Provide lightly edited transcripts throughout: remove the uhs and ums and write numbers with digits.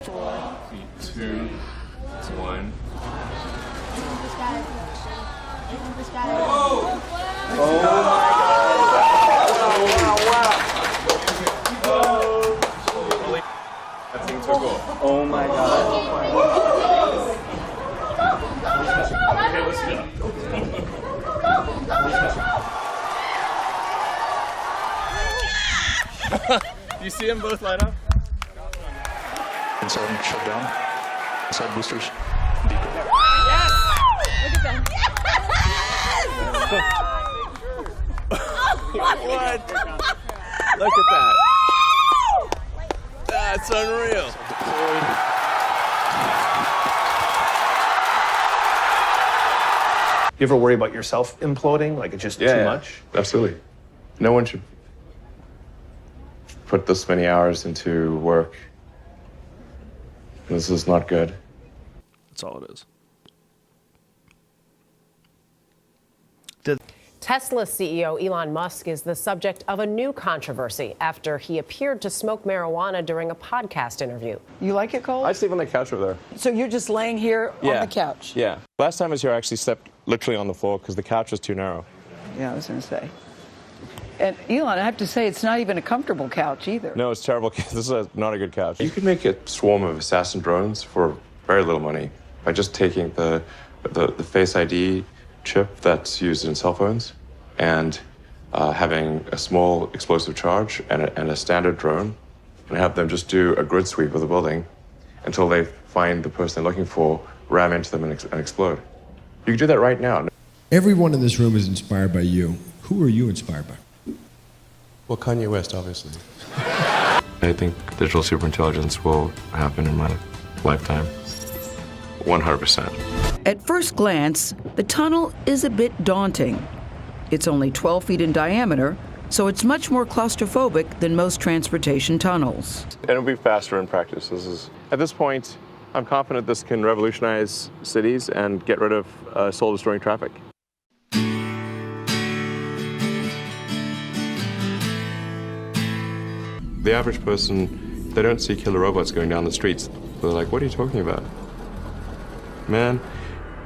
2, 1. That thing took off. Oh my God. Okay, let's go. Do you see them both light up? Inside shut down. Inside boosters. Yes! Look at them. What? Look at that. That's unreal. You ever worry about yourself imploding? Like it's just too much? Absolutely. No one should put this many hours into work. This is not good. That's all it is. Tesla CEO Elon Musk is the subject of a new controversy after he appeared to smoke marijuana during a podcast interview. You like it, Cole? I sleep on the couch over there. So you're just laying here on the couch? Yeah. Last time I was here, I actually slept literally on the floor because the couch was too narrow. Yeah, I was going to say. And Elon, I have to say, it's not even a comfortable couch either. No, it's terrible. This is not a good couch. You could make a swarm of assassin drones for very little money by just taking the Face ID chip that's used in cell phones and having a small explosive charge and a standard drone and have them just do a grid sweep of the building until they find the person they're looking for, ram into them and explode. You can do that right now. Everyone in this room is inspired by you. Who are you inspired by? Well, Kanye West, obviously. I think digital superintelligence will happen in my lifetime. 100%. At first glance, the tunnel is a bit daunting. It's only 12 feet in diameter, so it's much more claustrophobic than most transportation tunnels. And it'll be faster in practice. At this point, I'm confident this can revolutionize cities and get rid of soul-destroying traffic. The average person, they don't see killer robots going down the streets. They're like, what are you talking about? Man,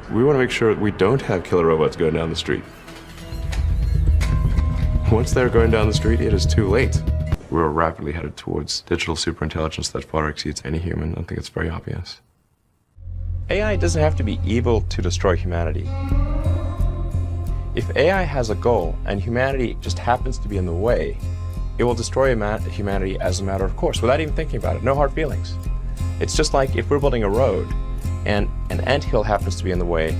we want to make sure we don't have killer robots going down the street. Once they're going down the street, it is too late. We're rapidly headed towards digital superintelligence that far exceeds any human. I think it's very obvious. AI doesn't have to be evil to destroy humanity. If AI has a goal and humanity just happens to be in the way, it will destroy humanity as a matter of course, without even thinking about it. No hard feelings. It's just like if we're building a road and an anthill happens to be in the way,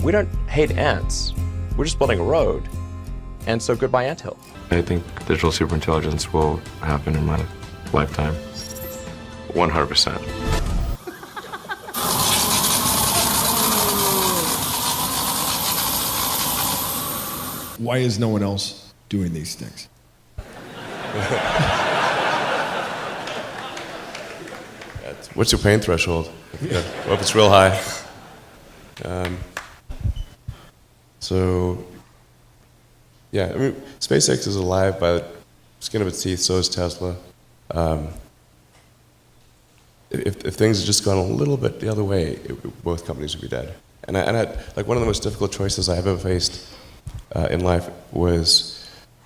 we don't hate ants. We're just building a road. And so goodbye anthill. I think digital superintelligence will happen in my lifetime. 100%. Why is no one else doing these things? What's your pain threshold? Well, if it's real high. Yeah, I mean, SpaceX is alive by the skin of its teeth, so is Tesla. If things had just gone a little bit the other way, both companies would be dead. And I like one of the most difficult choices I have ever faced in life was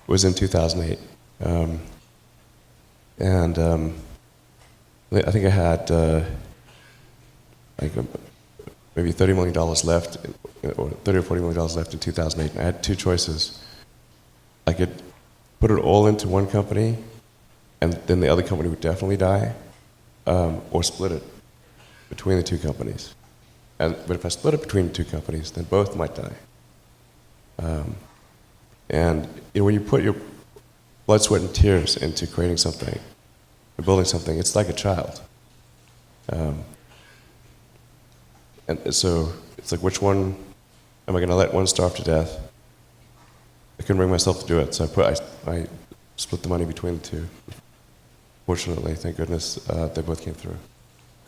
in 2008. I think I had maybe $30 million left, or $30 or $40 million left in 2008. And I had two choices. I could put it all into one company, and then the other company would definitely die, or split it between the two companies. But if I split it between the two companies, then both might die. And when you put your blood, sweat, and tears into creating something, or building something, it's like a child. And so it's like, which one am I going to let one starve to death? I couldn't bring myself to do it, so I split the money between the two. Fortunately, thank goodness, they both came through.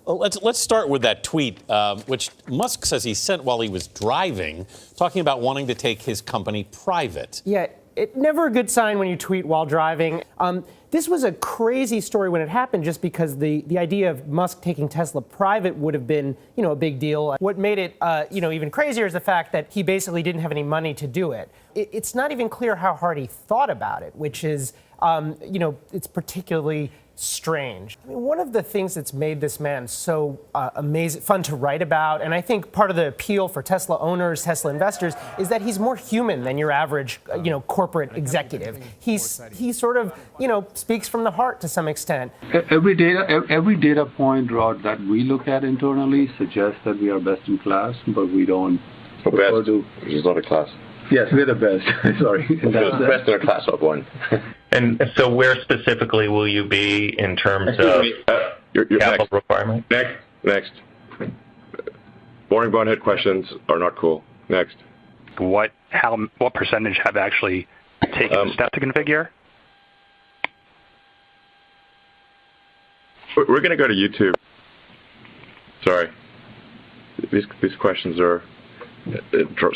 Well, let's start with that tweet, which Musk says he sent while he was driving, talking about wanting to take his company private. Yeah, Never a good sign when you tweet while driving. This was a crazy story when it happened, just because the idea of Musk taking Tesla private would have been, a big deal. What made it, even crazier is the fact that he basically didn't have any money to do it. It's not even clear how hard he thought about it, which is, it's particularly strange. I mean, one of the things that's made this man so amazing, fun to write about, and I think part of the appeal for Tesla owners, Tesla investors, is that he's more human than your average, corporate executive. He sort of, speaks from the heart to some extent. Every data point, Rod, that we look at internally suggests that we are best in class, but we don't. Best, which is not a class. Yes, we're the best. Sorry. Best in a class of one. And so where specifically will you be in terms of your capital next requirement? Next. Boring bonehead questions are not cool. Next. What percentage have actually taken the step to configure? We're going to go to YouTube. Sorry. These questions are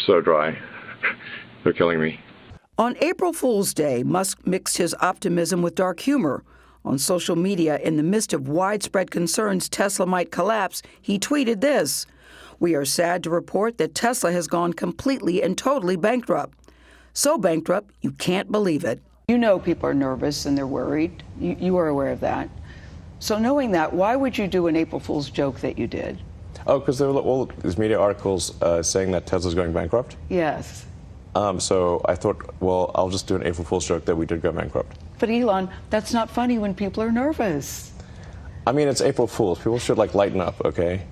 so dry. They're killing me. On April Fool's Day, Musk mixed his optimism with dark humor. On social media, in the midst of widespread concerns Tesla might collapse, he tweeted this: "We are sad to report that Tesla has gone completely and totally bankrupt. So bankrupt, you can't believe it." You know people are nervous and they're worried. You are aware of that. So knowing that, why would you do an April Fool's joke that you did? Oh, because there were all these media articles saying that Tesla's going bankrupt. Yes. So I thought, well, I'll just do an April Fool's joke that we did go bankrupt. But Elon, that's not funny when people are nervous. I mean, it's April Fool's. People should lighten up, okay?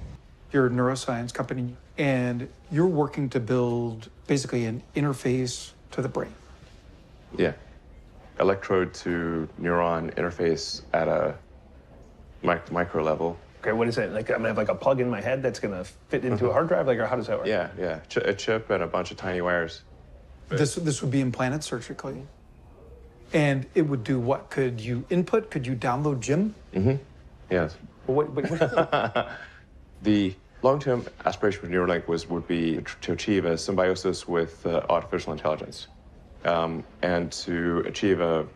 You're a neuroscience company, and you're working to build basically an interface to the brain. Yeah. Electrode to neuron interface at a micro level. Okay, what is it? Like, I'm gonna have a plug in my head that's gonna fit into a hard drive? Or how does that work? Yeah. A chip and a bunch of tiny wires. This would be implanted surgically. And it would do what? Could you input? Could you download Jim? Mm-hmm. Yes. Well, what The long-term aspiration for Neuralink would be to achieve a symbiosis with artificial intelligence, and to achieve a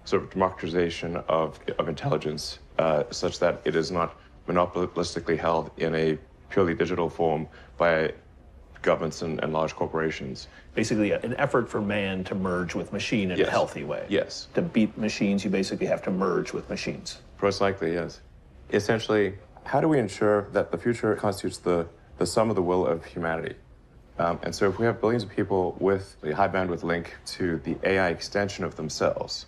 sort of democratization of intelligence, such that it is not monopolistically held in a purely digital form by governments and large corporations. Basically, an effort for man to merge with machine in a healthy way. Yes. To beat machines, you basically have to merge with machines. Most likely, yes. Essentially, how do we ensure that the future constitutes the sum of the will of humanity? And so if we have billions of people with a high bandwidth link to the AI extension of themselves,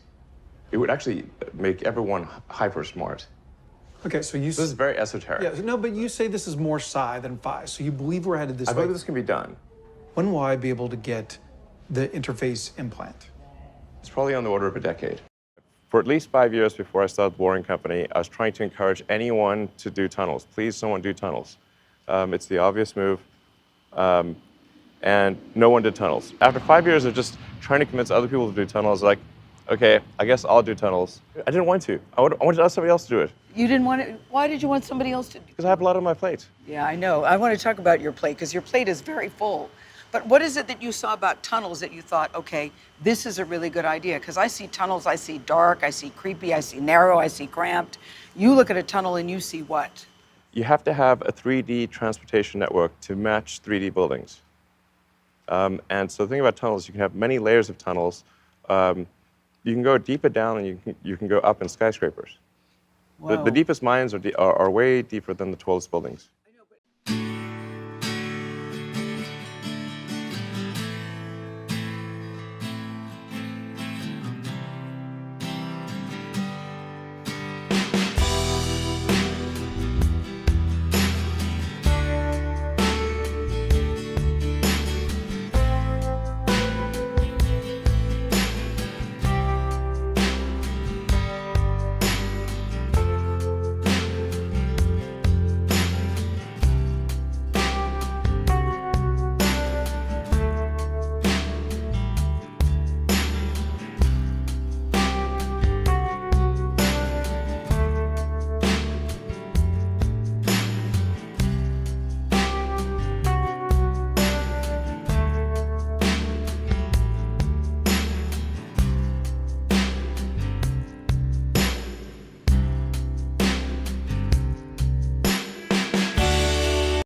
it would actually make everyone hyper smart. Okay, so this is very esoteric. Yeah, no, but you say this is more psi than phi, so you believe we're headed this way. I believe this can be done. When will I be able to get the interface implant? It's probably on the order of a decade. For at least 5 years before I started the Boring Company, I was trying to encourage anyone to do tunnels. Please, someone do tunnels. It's the obvious move. And no one did tunnels. After 5 years of just trying to convince other people to do tunnels, like, okay, I guess I'll do tunnels. I didn't want to. I wanted somebody else to do it. You didn't want it? Why did you want somebody else to do it? Because I have a lot on my plate. Yeah, I know. I want to talk about your plate, because your plate is very full. But what is it that you saw about tunnels that you thought, okay, this is a really good idea? Because I see tunnels, I see dark, I see creepy, I see narrow, I see cramped. You look at a tunnel and you see what? You have to have a 3D transportation network to match 3D buildings. And so the thing about tunnels, you can have many layers of tunnels. You can go deeper down and you can go up in skyscrapers. The deepest mines are way deeper than the tallest buildings.